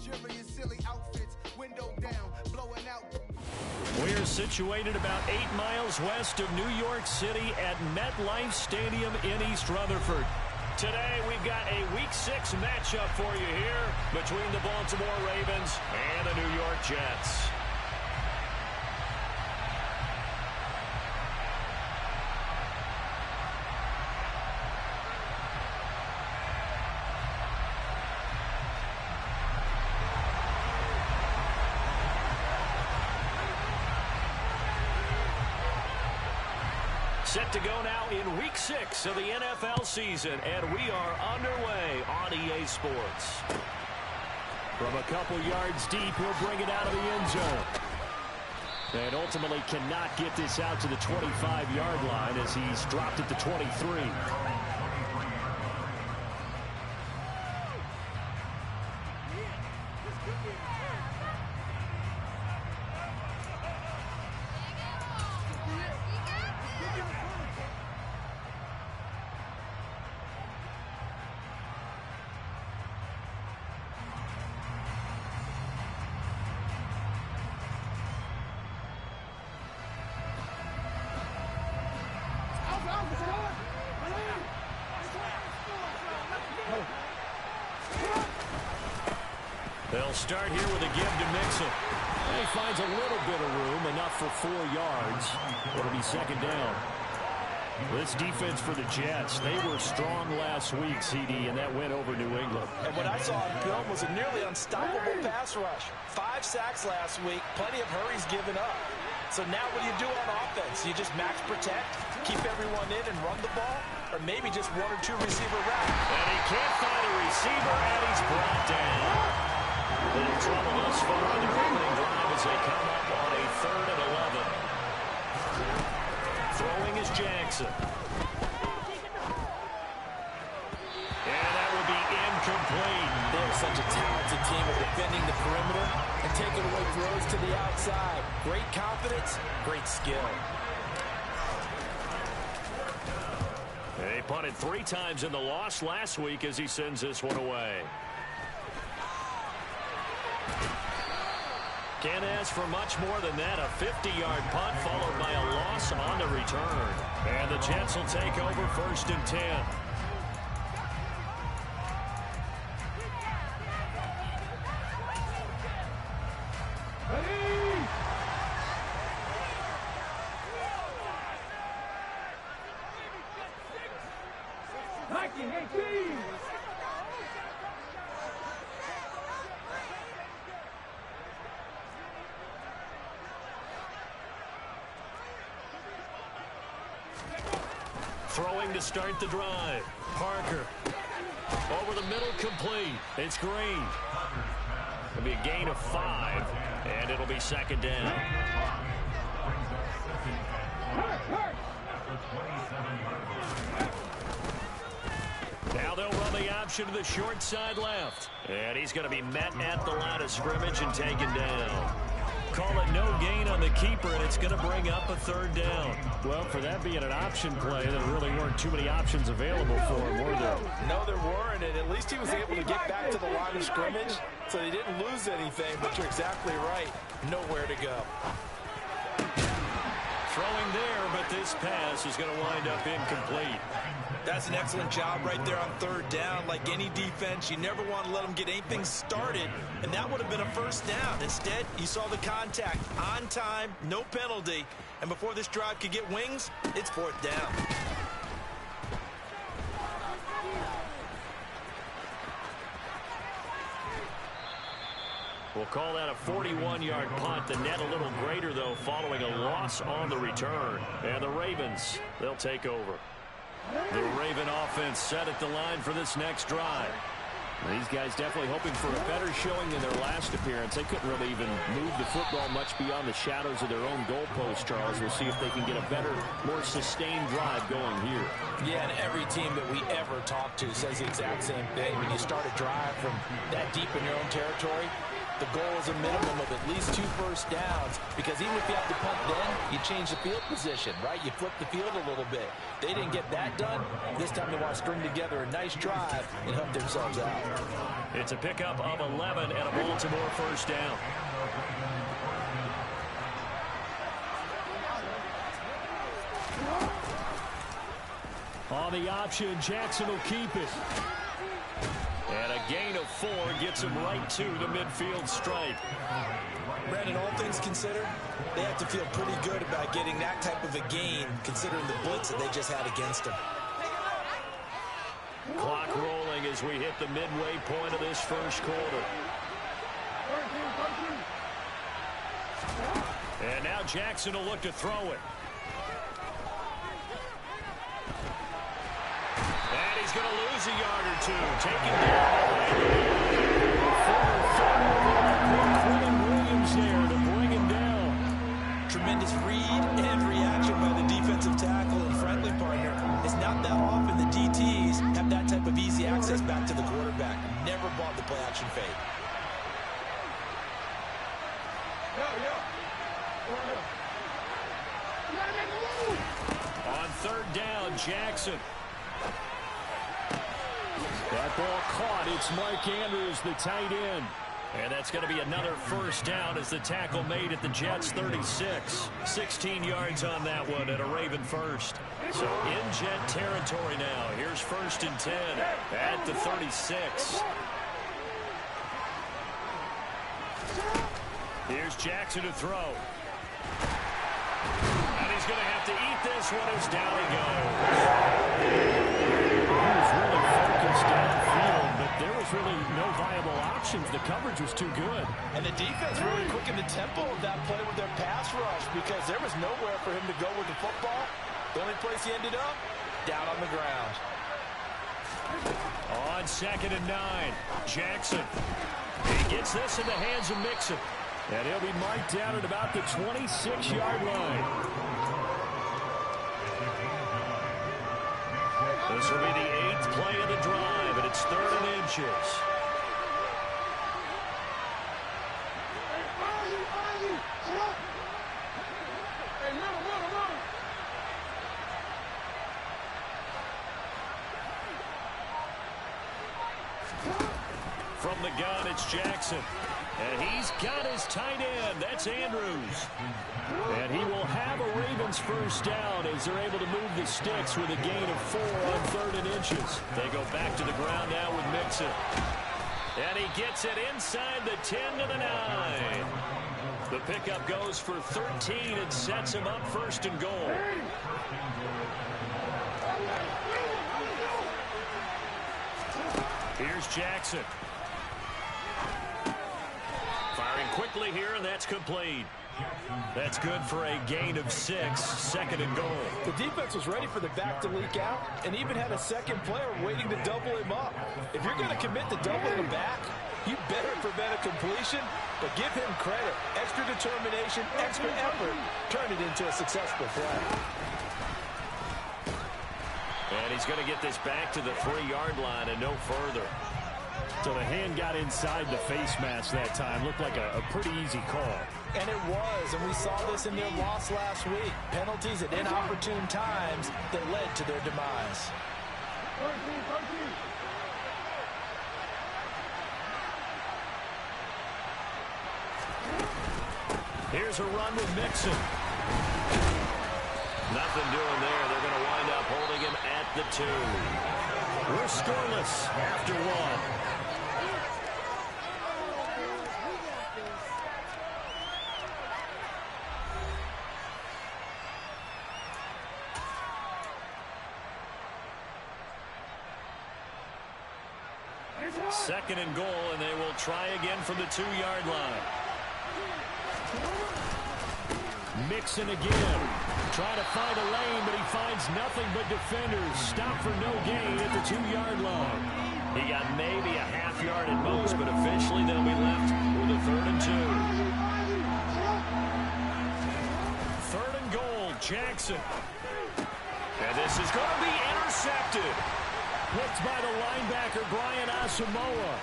luxurious, silly outfits, window down, blowing out. We're situated about 8 miles west of New York City at MetLife Stadium in East Rutherford. Today, we've got a Week 6 matchup for you here between the Baltimore Ravens and the New York Jets. Set to go now in Week 6 of the NFL season, and we are underway on EA Sports. From a couple yards deep, he'll bring it out of the end zone. And ultimately cannot get this out to the 25-yard line as he's dropped it to 23. They'll start here with a give to Mixon. And he finds a little bit of room, enough for 4 yards. It'll be second down. This defense for the Jets, they were strong last week, CD, and that went over New England. And what I saw on film was a nearly unstoppable pass rush. 5 sacks last week, plenty of hurries given up. So now what do you do on offense? You just max protect, keep everyone in and run the ball, or maybe just 1 or 2 receiver route. And he can't find a receiver, and he's brought down. A little trouble thus far on the opening drive as they come up on a 3rd and 11. Throwing is Jackson. And that will be incomplete. They're such a talented team at defending the perimeter and taking away throws to the outside. Great confidence, great skill. They punted 3 times in the loss last week as he sends this one away. Can't ask for much more than that. A 50-yard punt followed by a loss on the return. And the Jets will take over 1st and 10. Throwing to start the drive. Parker. Over the middle, complete. It's Green. It'll be a gain of 5, and it'll be second down. Now they'll run the option to the short side left. And he's going to be met at the line of scrimmage and taken down. Call it no gain on the keeper, and it's going to bring up a 3rd down. Well, for that being an option play, there really weren't too many options available for him, were there? No, there weren't, and at least he was able to get back to the line of scrimmage, so they didn't lose anything, but you're exactly right. Nowhere to go. Throwing there, but this pass is going to wind up incomplete. That's an excellent job right there on 3rd down. Like any defense, you never want to let them get anything started, and that would have been a 1st down. Instead, you saw the contact on time, no penalty, and before this drive could get wings, it's 4th down. We'll call that a 41-yard punt. The net a little greater, though, following a loss on the return. And the Ravens, they'll take over. The Raven offense set at the line for this next drive. These guys definitely hoping for a better showing than their last appearance. They couldn't really even move the football much beyond the shadows of their own goalpost, Charles. We'll see if they can get a better, more sustained drive going here. Yeah, and every team that we ever talk to says the exact same thing. When you start a drive from that deep in your own territory, The goal is a minimum of at least 2 first downs, because even if you have to punt then, you change the field position, right? You flip the field a little bit. They didn't get that done. This time they want to string together a nice drive and help themselves out. It's a pickup of 11 and a Baltimore first down. On the option, Jackson will keep it. And a gain of 4 gets him right to the midfield stripe. Brandon, all things considered, they have to feel pretty good about getting that type of a gain, considering the blitz that they just had against them. Clock rolling as we hit the midway point of this first quarter. And now Jackson will look to throw it. And he's going to lose a yard or 2. Taken down. There to bring him down. Tremendous read and reaction by the defensive tackle and friendly partner. It's not that often the DTs have that type of easy access back to the quarterback. Never bought the play action fade. On third down, Jackson. That ball caught. It's Mark Andrews, the tight end. And that's going to be another first down as the tackle made at the Jets' 36. 16 yards on that one at a Raven first. So in Jet territory now. Here's 1st and 10 at the 36. Here's Jackson to throw. And he's going to have to eat this one as down he goes. He was really focused downfield, but there was really no viable options. The coverage was too good. And the defense really quickened the tempo of that play with their pass rush, because there was nowhere for him to go with the football. The only place he ended up, down on the ground. On 2nd and 9, Jackson. He gets this in the hands of Mixon. And he'll be marked down at about the 26-yard line. This will be the 8th play of the drive, and it's 3rd and inches. From the gun, it's Jackson. And he's got his tight end. That's Andrews. And he will have a Ravens first down as they're able to move the sticks with a gain of 4 on 3rd and inches. They go back to the ground now with Mixon. And he gets it inside the 10 to the 9. The pickup goes for 13 and sets him up 1st and goal. Here's Jackson. Firing quickly here, and that's complete. That's good for a gain of 6, 2nd and goal. The defense was ready for the back to leak out and even had a second player waiting to double him up. If you're going to commit to doubling him back, you better prevent a completion, but give him credit. Extra determination, extra effort, turn it into a successful play. And he's going to get this back to the 3-yard line and no further. So the hand got inside the face mask that time. Looked like a pretty easy call. And it was, and we saw this in their loss last week. Penalties at inopportune times that led to their demise. Here's a run with Mixon. Nothing doing there. They're going to wind up holding him at the 2. We're scoreless after 1. Second and goal, and they will try again from the 2-yard line. Mixon again. Trying to find a lane, but he finds nothing but defenders. Stop for no gain at the 2-yard line. He got maybe a half yard at most, but officially they'll be left with a 3rd and 2. 3rd and goal, Jackson. And this is going to be intercepted. Picked by the linebacker, Brian Asamoah.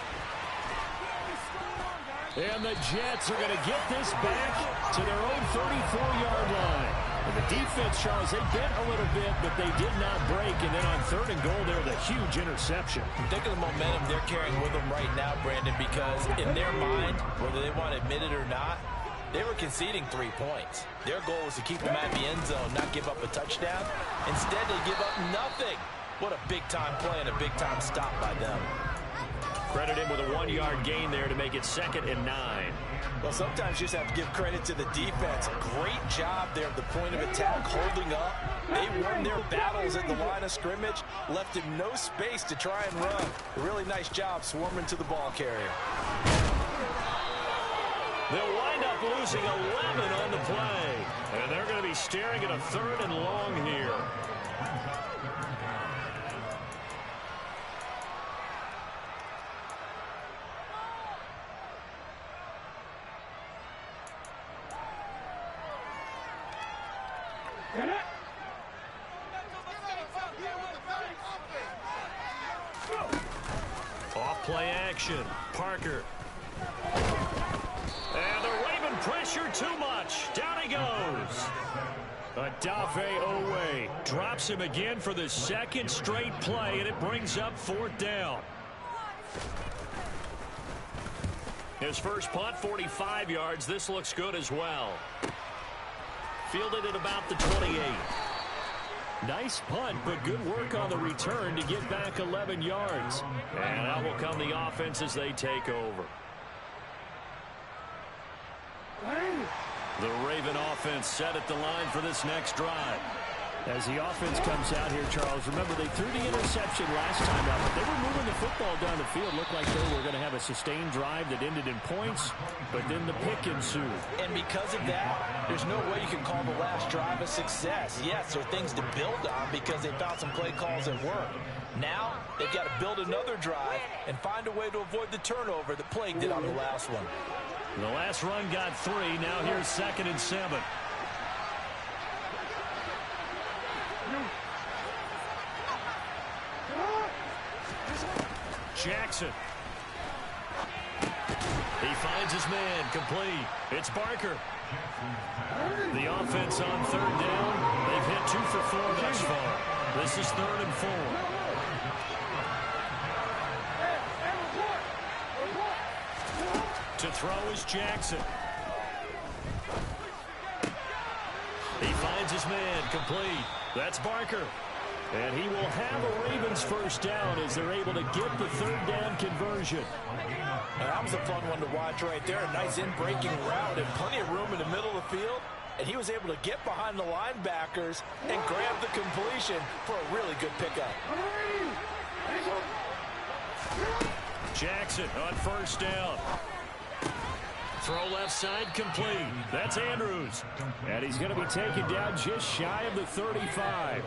And the Jets are going to get this back to their own 34-yard line. And the defense, Charles, they bent a little bit, but they did not break. And then on 3rd and goal, there was a huge interception. Think of the momentum they're carrying with them right now, Brandon, because in their mind, whether they want to admit it or not, they were conceding 3 points. Their goal was to keep them at the end zone, not give up a touchdown. Instead, they give up nothing. What a big-time play and a big-time stop by them. Credit him with a 1-yard gain there to make it 2nd and 9. Well, sometimes you just have to give credit to the defense. Great job there at the point of attack, holding up. They won their battles at the line of scrimmage, left him no space to try and run. A really nice job swarming to the ball carrier. They'll wind up losing 11 on the play. And they're going to be staring at a 3rd and long here. Off-play action. Parker. And the Raven pressure too much. Down he goes. Adafe Owe drops him again for the 2nd straight play, and it brings up 4th down. His first punt, 45 yards. This looks good as well. Fielded at about the 28. Nice punt, but good work on the return to get back 11 yards. And out will come the offense as they take over. The Raven offense set at the line for this next drive. As the offense comes out here, Charles, remember they threw the interception last time out, but they were moving the football down the field. Looked like they were going to have a sustained drive that ended in points, but then the pick ensued. And because of that, there's no way you can call the last drive a success. Yes, there are things to build on because they found some play calls that work. Now, they've got to build another drive and find a way to avoid the turnover that plagued it on the last one. The last run got 3. Now here's 2nd and 7. Jackson. He finds his man, complete. It's Barker. The offense on 3rd down. They've hit 2 for 4 thus far. This is 3rd and 4. To throw is Jackson. He finds his man, complete. That's Barker. And he will have a Ravens first down as they're able to get the 3rd down conversion. And that was a fun one to watch right there. A nice in-breaking route and plenty of room in the middle of the field. And he was able to get behind the linebackers and grab the completion for a really good pickup. Jackson on 1st down. Throw left side, complete. That's Andrews. And he's going to be taken down just shy of the 35.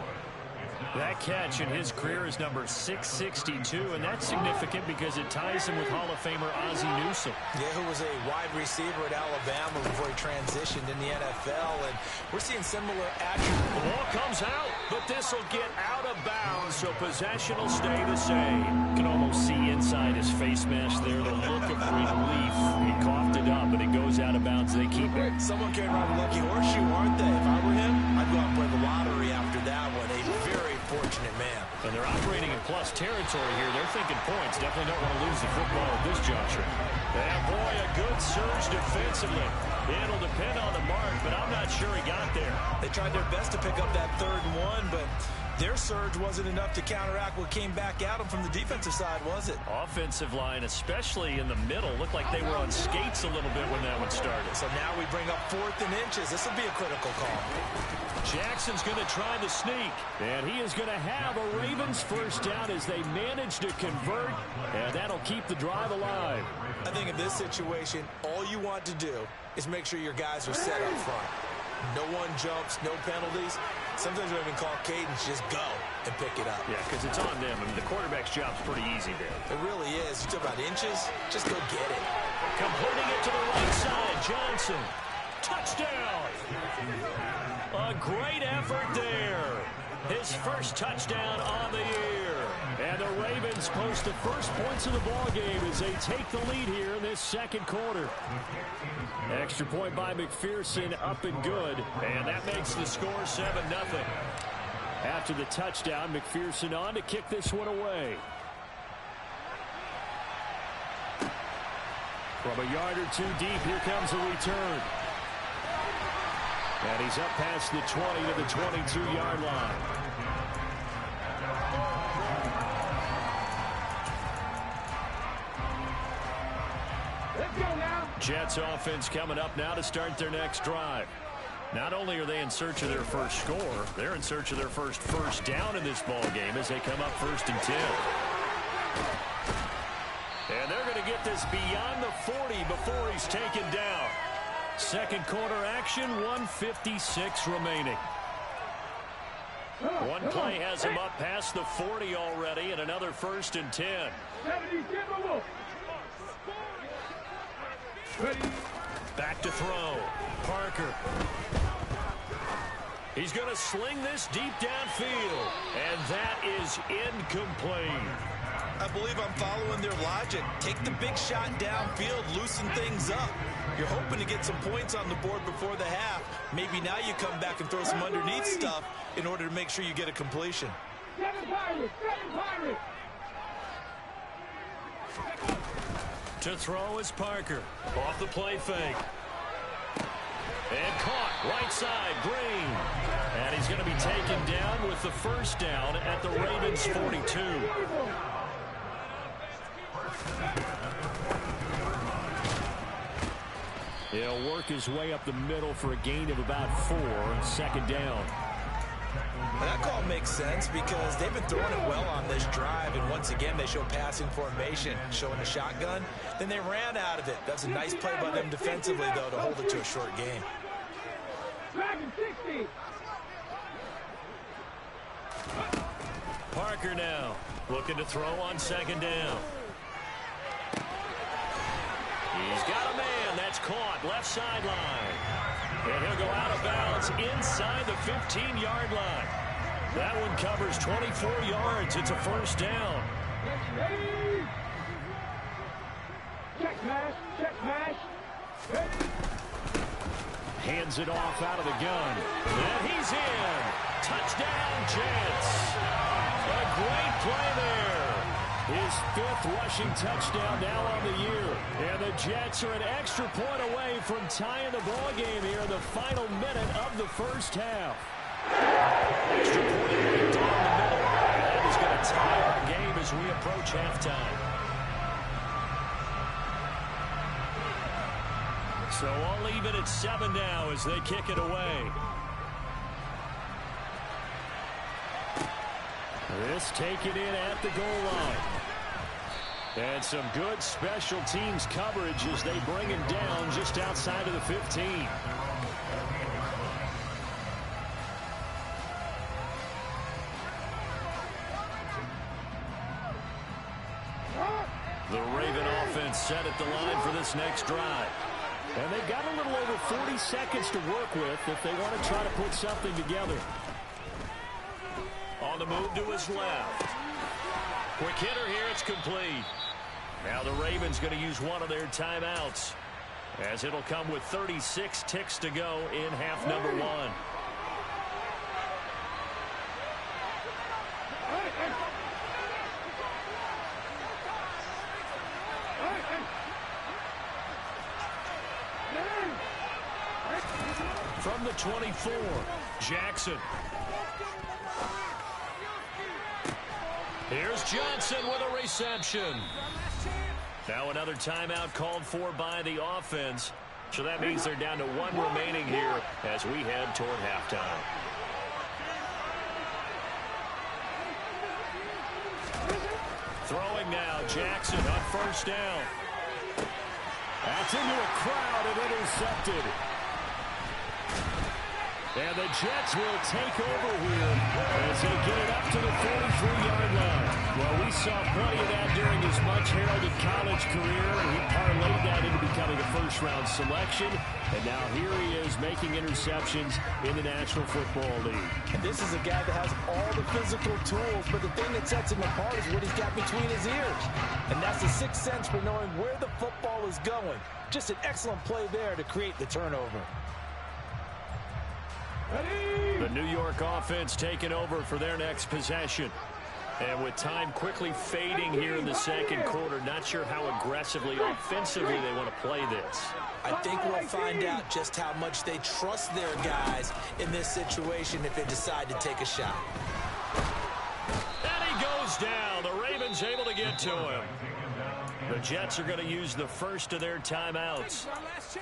That catch in his career is number 662, and that's significant because it ties him with Hall of Famer Ozzie Newsome. Yeah, who was a wide receiver at Alabama before he transitioned in the NFL, and we're seeing similar action. The ball comes out, but this will get out of bounds, so possession will stay the same. You can almost see inside his face mask there the look of relief. He coughed it up, but it goes out of bounds. They keep it. Someone came around a lucky horseshoe, aren't they? If I were him, I'd go out and play the lottery after that one. A very fortunate man. And they're operating in plus territory here. They're thinking points. Definitely don't want to lose the football at this juncture. And boy, a good surge defensively. It'll depend on the mark, but I'm not sure he got there. They tried their best to pick up that 3rd and 1, but their surge wasn't enough to counteract what came back at them from the defensive side, was it? Offensive line, especially in the middle, looked like they were on skates a little bit when that one started. So now we bring up 4th and inches. This will be a critical call. Jackson's going to try the sneak. And he is going to have a Ravens first down as they manage to convert, and that'll keep the drive alive. I think in this situation, all you want to do is make sure your guys are set up front. No one jumps, no penalties. Sometimes we even call cadence, just go and pick it up. Yeah, because it's on them. I mean, the quarterback's job's pretty easy there. It really is. You talk about inches, just go get it. Completing it to the right side, Johnson. touchdown. A great effort there. His first touchdown on the year. And the Ravens post the first points of the ball game as they take the lead here in this second quarter. Extra point by McPherson, up and good. And that makes the score 7-0. After the touchdown, McPherson on to kick this one away. From a yard or two deep, here comes a return. And he's up past the 20 to the 22-yard line. Let's go now. Jets offense coming up now to start their next drive. Not only are they in search of their first score, they're in search of their first down in this ball game as they come up 1st and 10. And they're going to get this beyond the 40 before he's taken down. Second quarter action, 1:56 remaining. One play has him up past the 40 already, and another 1st and 10. Back to throw. Parker. He's going to sling this deep downfield, and that is incomplete. I believe I'm following their logic. Take the big shot downfield, loosen things up. You're hoping to get some points on the board before the half. Maybe now you come back and throw some underneath stuff in order to make sure you get a completion. To throw is Parker. Off the play fake. And caught. Right side, Green. And he's going to be taken down with the first down at the Ravens 42. He'll work his way up the middle for a gain of about 4. Second down. That call makes sense because they've been throwing it well on this drive, and once again they show passing formation, showing the shotgun. Then they ran out of it. That's a nice play by them defensively, though, to hold it to a short game. Parker now looking to throw on second down. He's got a man. That's caught. Left sideline. And he'll go out of bounds inside the 15-yard line. That one covers 24 yards. It's a first down. Check smash. Check smash. Hands it off out of the gun. And he's in. Touchdown, Jets. A great play there. His 5th rushing touchdown now on the year. And the Jets are an extra point away from tying the ball game here in the final minute of the first half. Extra point right down the middle. And that is going to tie our game as we approach halftime. So all even at 7 now as they kick it away. This taken in at the goal line. And some good special teams coverage as they bring him down just outside of the 15. The Raven offense set at the line for this next drive. And they've got a little over 40 seconds to work with if they want to try to put something together. On the move to his left. Quick hitter here, it's complete. Now the Ravens going to use one of their timeouts, as it'll come with 36 ticks to go in half number 1. From the 24, Jackson. Here's Johnson with a reception. Now another timeout called for by the offense. So that means they're down to 1 remaining here as we head toward halftime. Throwing now, Jackson on first down. That's into a crowd and intercepted. And the Jets will take over here as they get it up to the 43-yard line. Well, we saw plenty of that during his much-heralded college career. He parlayed that into becoming a first-round selection. And now here he is making interceptions in the National Football League. And this is a guy that has all the physical tools, but the thing that sets him apart is what he's got between his ears. And that's the sixth sense for knowing where the football is going. Just an excellent play there to create the turnover. The New York offense taking over for their next possession. And with time quickly fading here in the second quarter, not sure how aggressively, offensively they want to play this. I think we'll find out just how much they trust their guys in this situation if they decide to take a shot. And he goes down. The Ravens able to get to him. The Jets are going to use the first of their timeouts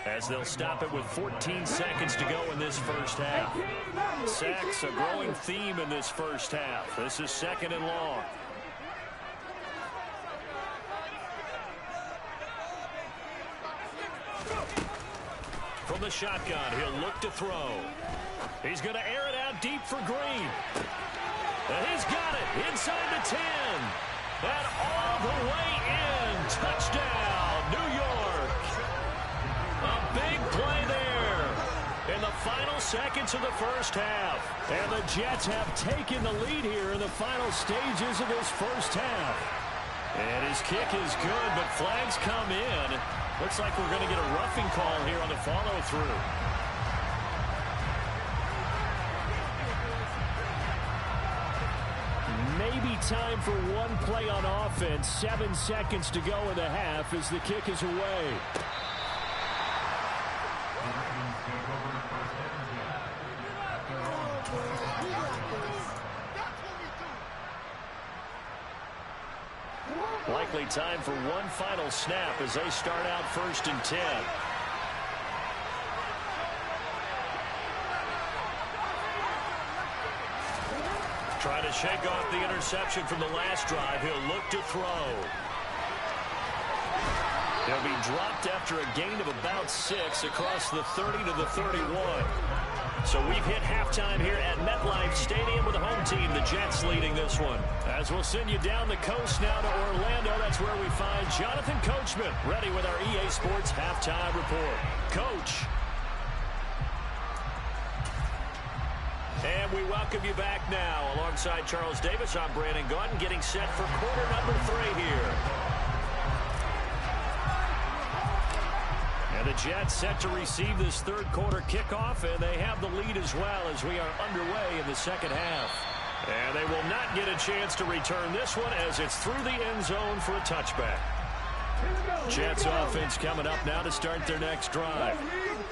as they'll stop it with 14 seconds to go in this first half. Sacks, a growing theme in this first half. This is second and long. From the shotgun, he'll look to throw. He's going to air it out deep for Green. And he's got it inside the 10. And all the way in. Touchdown, New York. A big play there in the final seconds of the first half. And the Jets have taken the lead here in the final stages of this first half. And his kick is good, but flags come in. Looks like we're going to get a roughing call here on the follow-through. Maybe time for one play on offense. 7 seconds to go in the half as the kick is away. Likely time for one final snap as they start out 1st and 10. Trying to shake off the interception from the last drive. He'll look to throw. He'll be dropped after a gain of about 6 across the 30 to the 31. So we've hit halftime here at MetLife Stadium with the home team, the Jets, leading this one. As we'll send you down the coast now to Orlando, that's where we find Jonathan Coachman, ready with our EA Sports halftime report. Coach. And we welcome you back now. Alongside Charles Davis, I'm Brandon Gaudin, getting set for quarter number 3 here. And the Jets set to receive this third quarter kickoff, and they have the lead as well as we are underway in the second half. And they will not get a chance to return this one as it's through the end zone for a touchback. Jets offense coming up now to start their next drive.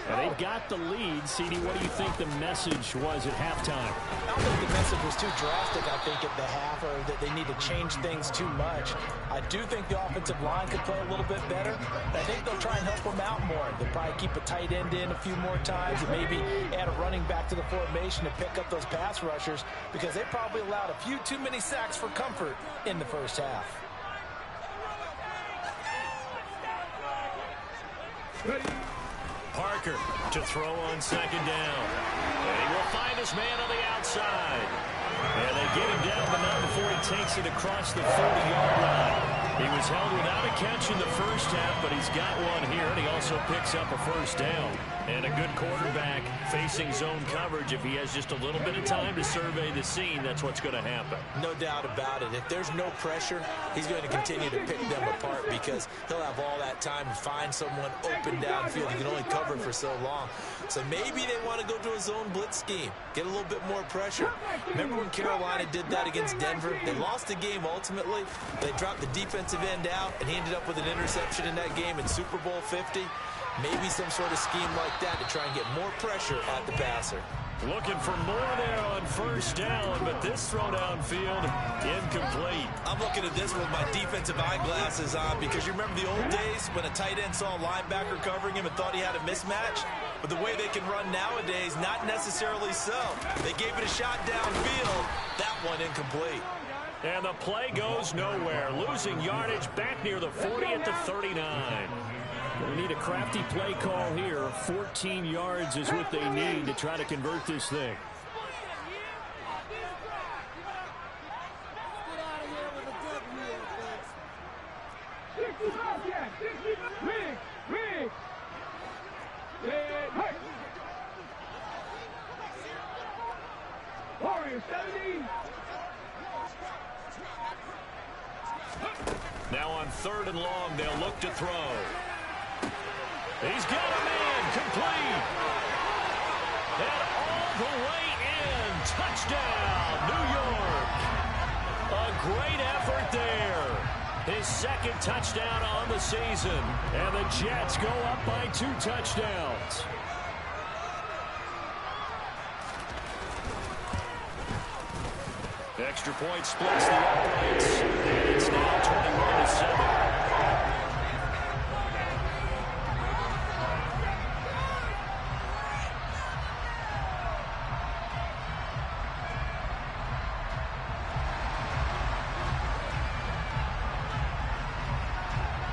And they've got the lead. CD, what do you think the message was at halftime? I don't think the message was too drastic, I think, at the half, or that they need to change things too much. I do think the offensive line could play a little bit better. I think they'll try and help them out more. They'll probably keep a tight end in a few more times and maybe add a running back to the formation to pick up those pass rushers because they probably allowed a few too many sacks for comfort in the first half. Parker to throw on second down. And he will find his man on the outside. And they get him down, but not before he takes it across the 40-yard line. He was held without a catch in the first half, but he's got one here, and he also picks up a first down. And a good quarterback facing zone coverage. If he has just a little bit of time to survey the scene, that's what's going to happen. No doubt about it. If there's no pressure, he's going to continue to pick them apart because he'll have all that time to find someone open downfield. He can only cover for so long. So maybe they want to go to a zone blitz scheme, get a little bit more pressure. Remember when Carolina did that against Denver? They lost the game ultimately. They dropped the defensive end out, and he ended up with an interception in that game in Super Bowl 50. Maybe some sort of scheme like that to try and get more pressure at the passer. Looking for more there on first down, but this throw downfield incomplete. I'm looking at this with my defensive eyeglasses on because you remember the old days when a tight end saw a linebacker covering him and thought he had a mismatch? But the way they can run nowadays, not necessarily so. They gave it a shot downfield. That one incomplete. And the play goes nowhere, losing yardage back near the 40 at the 39. They need a crafty play call here. 14 yards is what they need to try to convert this thing. Now on 3rd and long, they'll look to throw. He's got a man complete. And all the way in. Touchdown, New York. A great effort there. His 2nd touchdown on the season. And the Jets go up by 2 touchdowns. Extra point splits the uprights. And it's now 21-7.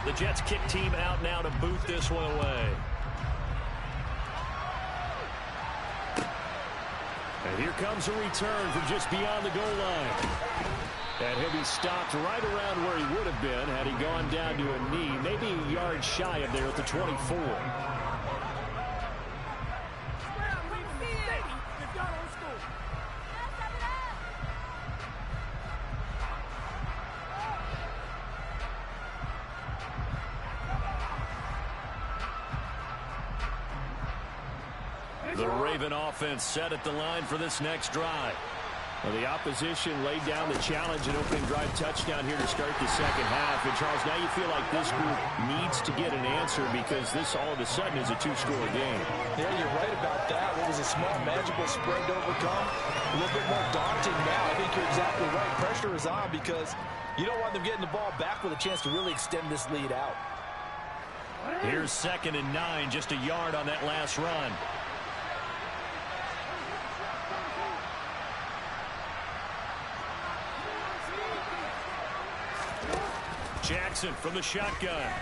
The Jets kick team out now to boot this one away. And here comes a return from just beyond the goal line. And he'll be stopped right around where he would have been had he gone down to a knee, maybe a yard shy of there at the 24. The Raven offense set at the line for this next drive. Well, the opposition laid down the challenge and opening drive touchdown here to start the second half. And, Charles, now you feel like this group needs to get an answer because this all of a sudden is a 2-score game. Yeah, you're right about that. What was a small, manageable spread to overcome? A little bit more daunting now. I think you're exactly right. Pressure is on because you don't want them getting the ball back with a chance to really extend this lead out. Here's 2nd and 9, just a yard on that last run. Jackson from the shotgun.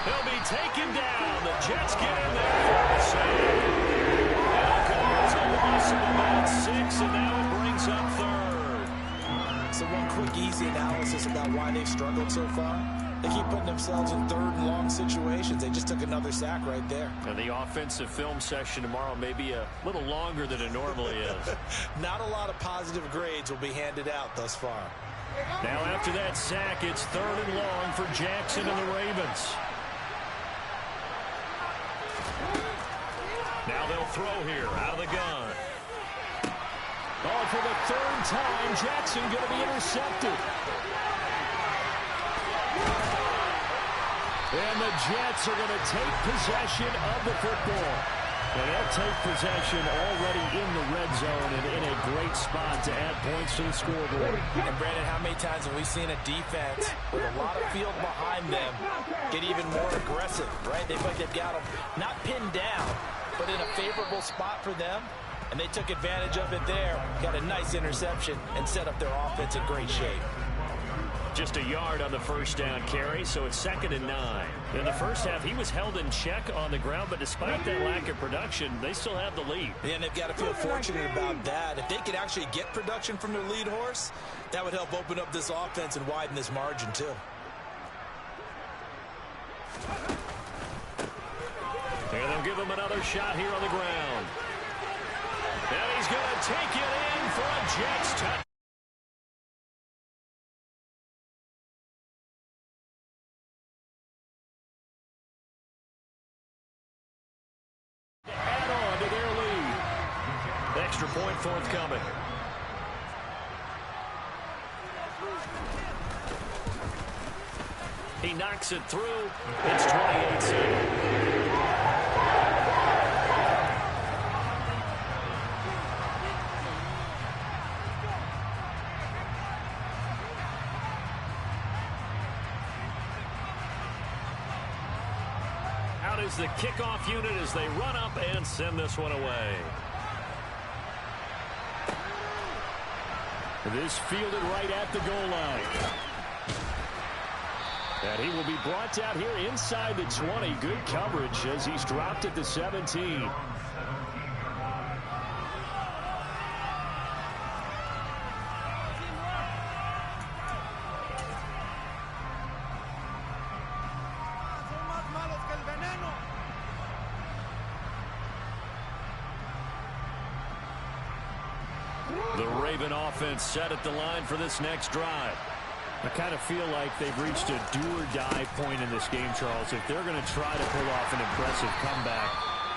He'll be taken down. The Jets get in there for a save. It's a loss of about 6, and now it brings up 3rd. So one quick, easy analysis about why they've struggled so far. They keep putting themselves in 3rd and long situations. They just took another sack right there. And the offensive film session tomorrow may be a little longer than it normally is. Not a lot of positive grades will be handed out thus far. Now after that sack, it's 3rd and long for Jackson and the Ravens. Now they'll throw here out of the gun. Oh, for the 3rd time, Jackson going to be intercepted. And the Jets are going to take possession of the football. And they'll take possession already in the red zone and in a great spot to add points to the scoreboard. And, Brandon, how many times have we seen a defense with a lot of field behind them get even more aggressive, right? They feel like they've got them not pinned down, but in a favorable spot for them. And they took advantage of it there, got a nice interception, and set up their offense in great shape. Just a yard on the first down carry, so it's 2nd and 9. In the first half, he was held in check on the ground, but despite that lack of production, they still have the lead. And they've got to feel fortunate about that. If they could actually get production from their lead horse, that would help open up this offense and widen this margin, too. And they'll give him another shot here on the ground. And he's going to take it in for a Jets touchdown. Add on to their lead. Extra point forthcoming. He knocks it through. It's 28-7. Out is the kickoff unit as they run up and send this one away. This fielded right at the goal line. And he will be brought down here inside the 20. Good coverage as he's dropped at the 17. The Raven offense set at the line for this next drive. I kind of feel like they've reached a do-or-die point in this game, Charles. If they're going to try to pull off an impressive comeback,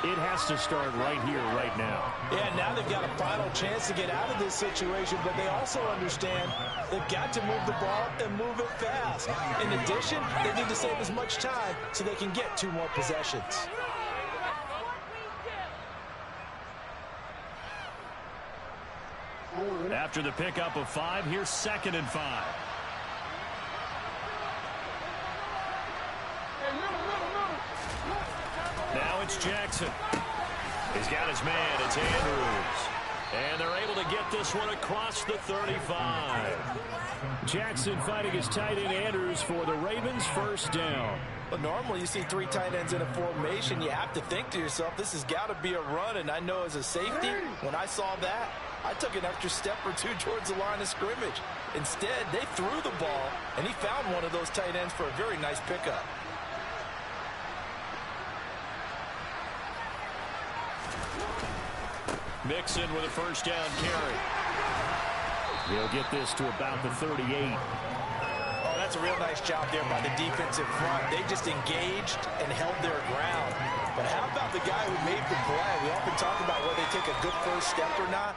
it has to start right here, right now. Yeah, now they've got a final chance to get out of this situation, but they also understand they've got to move the ball and move it fast. In addition, they need to save as much time so they can get 2 more possessions. After the pickup of 5, here's 2nd and 5. Now it's Jackson. He's got his man. It's Andrews. And they're able to get this one across the 35. Jackson fighting his tight end Andrews for the Ravens' first down. But normally you see 3 tight ends in a formation. You have to think to yourself, this has got to be a run. And I know as a safety, when I saw that, I took an extra step or 2 towards the line of scrimmage. Instead, they threw the ball, and he found one of those tight ends for a very nice pickup. Mixon with a first down carry. He'll get this to about the 38. Oh, that's a real nice job there by the defensive front. They just engaged and held their ground. But how about the guy who made the play? We often talk about whether they take a good first step or not.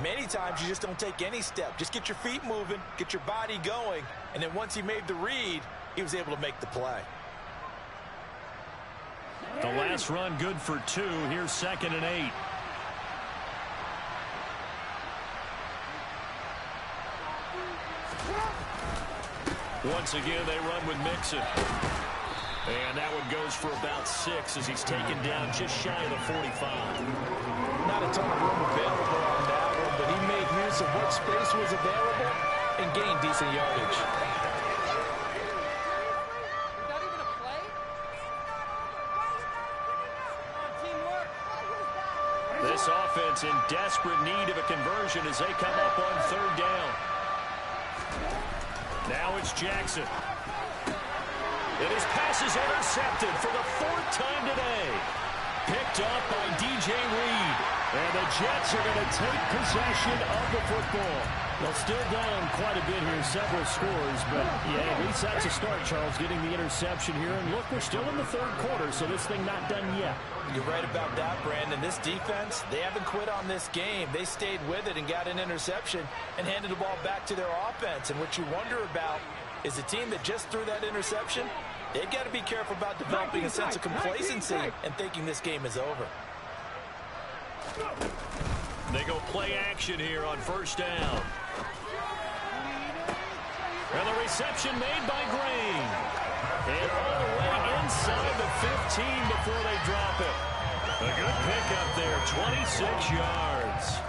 Many times you just don't take any step. Just get your feet moving, get your body going, and then once he made the read, he was able to make the play. The last run good for 2. Here's 2nd and 8. Once again, they run with Mixon. And that one goes for about 6 as he's taken down just shy of the 45. Not a ton of room available on that one, but he made use of what space was available and gained decent yardage. This offense in desperate need of a conversion as they come up on 3rd down. Now it's Jackson. And his pass is intercepted for the 4th time today. Picked up by DJ Reed. And the Jets are going to take possession of the football. Well, still down quite a bit here, several scores, but yeah, at least that's a start, Charles, getting the interception here. And look, we're still in the 3rd quarter, so this thing not done yet. You're right about that, Brandon. This defense, they haven't quit on this game. They stayed with it and got an interception and handed the ball back to their offense. And what you wonder about is a team that just threw that interception, they've got to be careful about developing a sense of complacency and thinking this game is over. They go play action here on 1st down. And the reception made by Green. And all the way inside the 15 before they drop it. A good pickup there, 26 yards.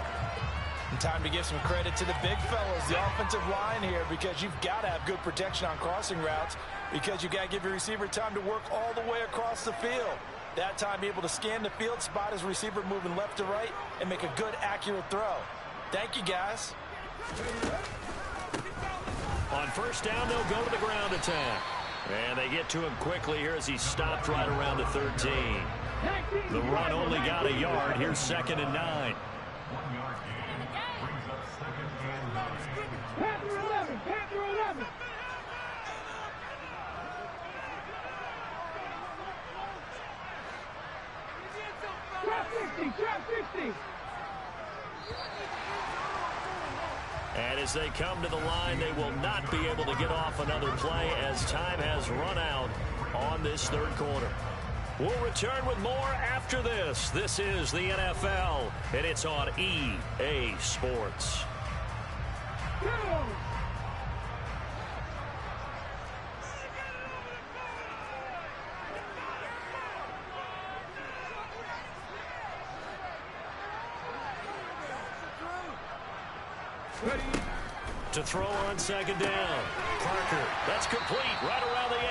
And time to give some credit to the big fellas, the offensive line here, because you've got to have good protection on crossing routes because you've got to give your receiver time to work all the way across the field. That time, be able to scan the field, spot his receiver moving left to right, and make a good, accurate throw. Thank you, guys. On 1st down, they'll go to the ground attack. And they get to him quickly here as he stopped right around the 13. The run only got a yard. Here's 2nd and 9. Panther 11, Panther 11. Trap 60, trap 60. And as they come to the line, they will not be able to get off another play as time has run out on this 3rd quarter. We'll return with more after this. This is the NFL, and it's on EA Sports. Ready? To throw on second down. Parker, that's complete right around the 8.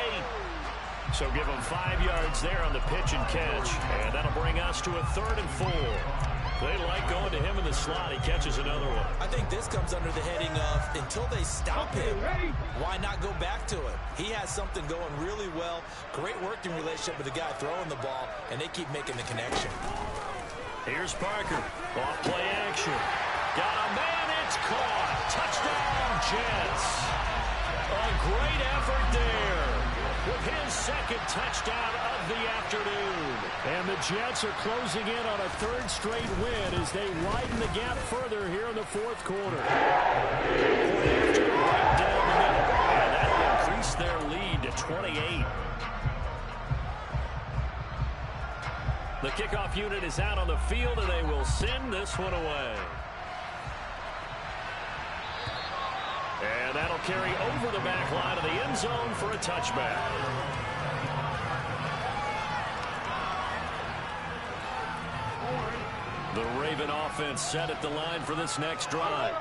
So give him 5 yards there on the pitch and catch. And that'll bring us to a 3rd and 4. They like going to him in the slot. He catches another one. I think this comes under the heading of until they stop him, why not go back to it? He has something going really well. Great working relationship with the guy throwing the ball, and they keep making the connection. Here's Parker. Off play action. Got a man. It's caught. Touchdown, Jets. A great effort there with his 2nd touchdown of the afternoon. And the Jets are closing in on a 3rd straight win as they widen the gap further here in the 4th quarter. Right down the middle. And that'll increase their lead to 28. The kickoff unit is out on the field, and they will send this one away. And that'll carry over the back line of the end zone for a touchback. The Raven offense set at the line for this next drive.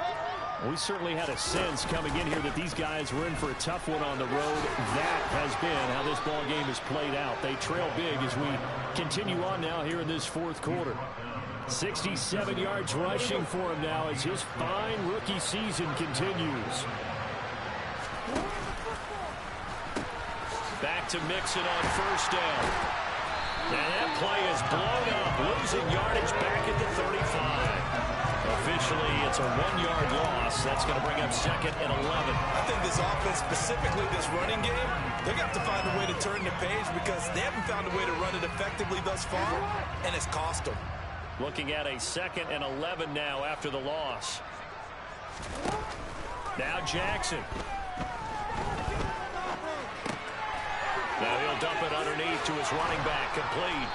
We certainly had a sense coming in here that these guys were in for a tough one on the road. That has been how this ball game has played out. They trail big as we continue on now here in this 4th quarter. 67 yards rushing for him now as his fine rookie season continues. Back to Mixon on 1st down. And that play is blown up, losing yardage back at the 35. Officially, it's a 1-yard loss. That's going to bring up 2nd and 11. I think this offense, specifically this running game, they're going to have to find a way to turn the page because they haven't found a way to run it effectively thus far, and it's cost them. Looking at a 2nd and 11 now after the loss. Now Jackson. Now he'll dump it underneath to his running back, complete.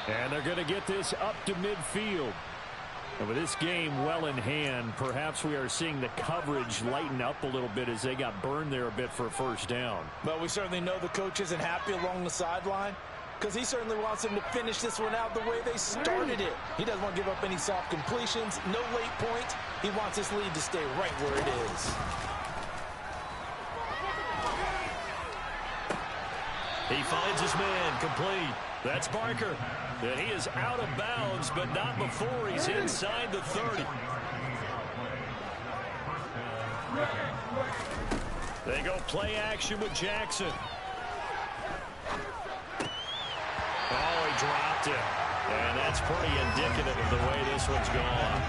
And they're going to get this up to midfield. And with this game well in hand, perhaps we are seeing the coverage lighten up a little bit as they got burned there a bit for a 1st down. But we certainly know the coach isn't happy along the sideline because he certainly wants them to finish this one out the way they started it. He doesn't want to give up any soft completions, no late points. He wants his lead to stay right where it is. He finds his man, complete. That's Barker. And he is out of bounds, but not before he's inside the 30. They go play action with Jackson. Oh, he dropped it. And that's pretty indicative of the way this one's gone.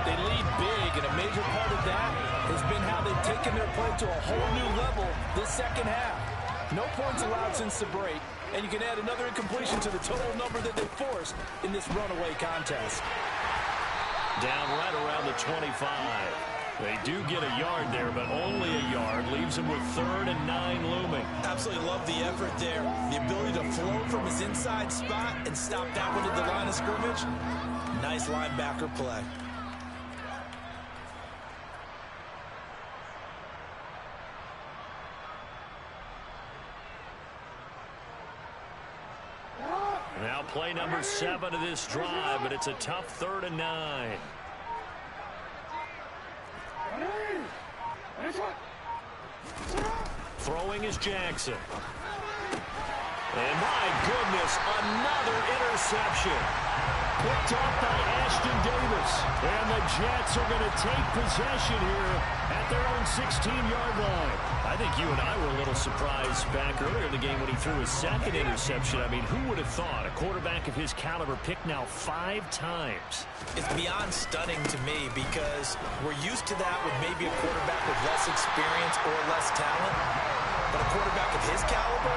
They lead big, and a major part of that has been how they've taken their play to a whole new level this 2nd half. No points allowed since the break, and you can add another incompletion to the total number that they forced in this runaway contest. Down right around the 25. They do get a yard there, but only a yard. Leaves him with 3rd and 9 looming. Absolutely love the effort there. The ability to flow from his inside spot and stop that one at the line of scrimmage. Nice linebacker play. Now play number 7 of this drive, but it's a tough 3rd and 9. Throwing is Jackson. And my goodness, another interception. Picked off by Ashton Davis. And the Jets are going to take possession here at their own 16-yard line. I think you and I were a little surprised back earlier in the game when he threw his 2nd interception. I mean, who would have thought a quarterback of his caliber picked now 5 times? It's beyond stunning to me because we're used to that with maybe a quarterback with less experience or less talent. But a quarterback of his caliber,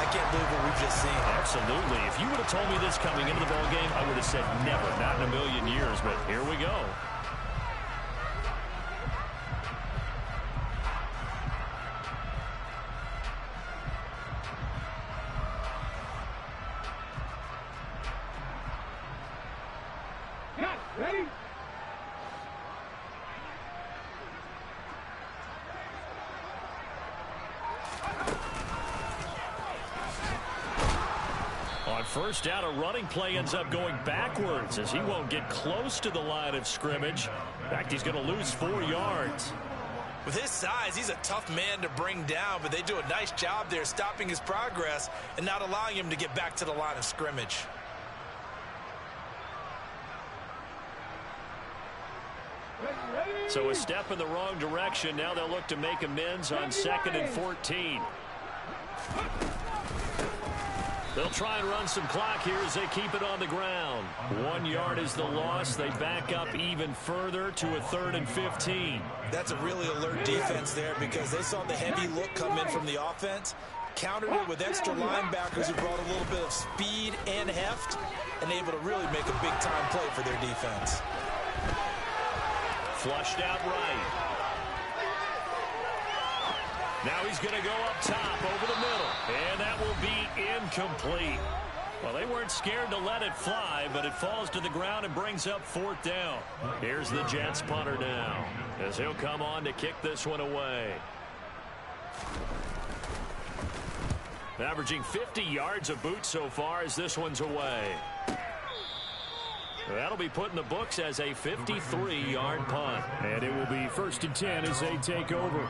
I can't believe what we've just seen. Absolutely. If you would have told me this coming into the ballgame, I would have said never, not in a million years. But here we go. Ready? On 1st down, a running play ends up going backwards as he won't get close to the line of scrimmage. In fact, he's going to lose 4 yards. With his size, he's a tough man to bring down, but they do a nice job there stopping his progress and not allowing him to get back to the line of scrimmage. So a step in the wrong direction. Now they'll look to make amends on 2nd and 14. They'll try and run some clock here as they keep it on the ground. 1 yard is the loss. They back up even further to a 3rd and 15. That's a really alert defense there because they saw the heavy look come in from the offense, countered it with extra linebackers who brought a little bit of speed and heft, and able to really make a big-time play for their defense. Flushed out right. Now he's going to go up top over the middle, and that will be incomplete. Well, they weren't scared to let it fly, but it falls to the ground and brings up 4th down. Here's the Jets punter now, as he'll come on to kick this one away. Averaging 50 yards a boot so far as this one's away. That'll be put in the books as a 53-yard punt. And it will be 1st and 10 as they take over.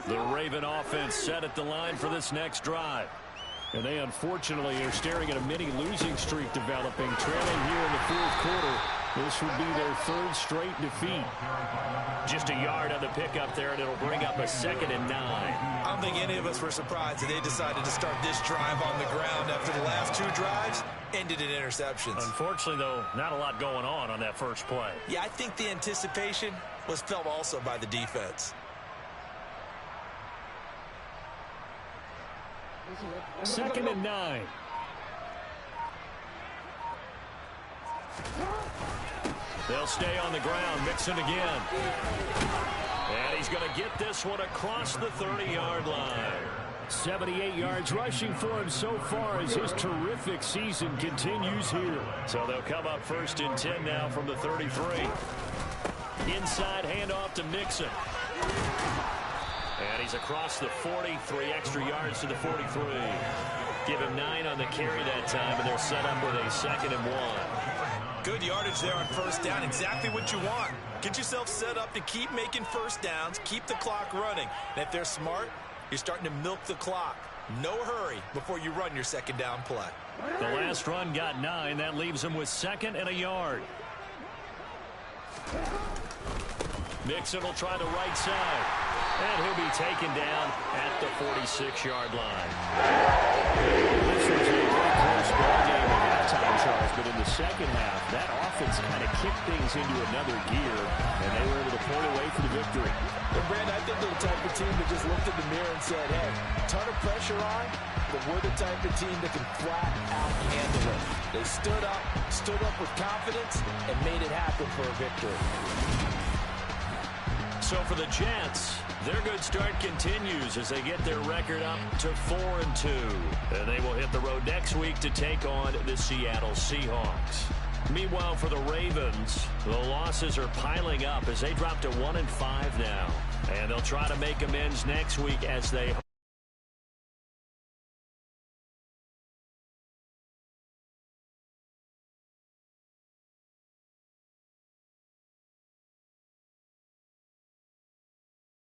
The Raven offense set at the line for this next drive. And they unfortunately are staring at a mini losing streak developing, trailing here in the 4th quarter. This would be their 3rd straight defeat. Just a yard on the pickup there, and it'll bring up a 2nd and 9. I don't think any of us were surprised that they decided to start this drive on the ground after the last 2 drives ended in interceptions. Unfortunately, though, not a lot going on that first play. Yeah, I think the anticipation was felt also by the defense. 2nd and 9. They'll stay on the ground. Mixon again. And he's going to get this one across the 30-yard line. 78 yards rushing for him so far as his terrific season continues here. So they'll come up 1st and 10 now from the 33. Inside handoff to Mixon. And he's across the 40, 3 extra yards to the 43. Give him 9 on the carry that time, and they're set up with a 2nd and 1. Good yardage there on 1st down. Exactly what you want. Get yourself set up to keep making 1st downs, keep the clock running. And if they're smart, you're starting to milk the clock. No hurry before you run your 2nd down play. The last run got 9. That leaves him with 2nd and a yard. Mixon will try the right side. And he'll be taken down at the 46-yard line. This was a very close ball game at halftime, Charles, but in the 2nd half, that offense kind of kicked things into another gear, and they were able to pull away for the victory. And Brandon, I think they're the type of team that just looked in the mirror and said, hey, ton of pressure on, but we're the type of team that can flat out handle it. They stood up with confidence, and made it happen for a victory. So for the Jets, their good start continues as they get their record up to 4-2. And they will hit the road next week to take on the Seattle Seahawks. Meanwhile, for the Ravens, the losses are piling up as they drop to 1-5 now. And they'll try to make amends next week as they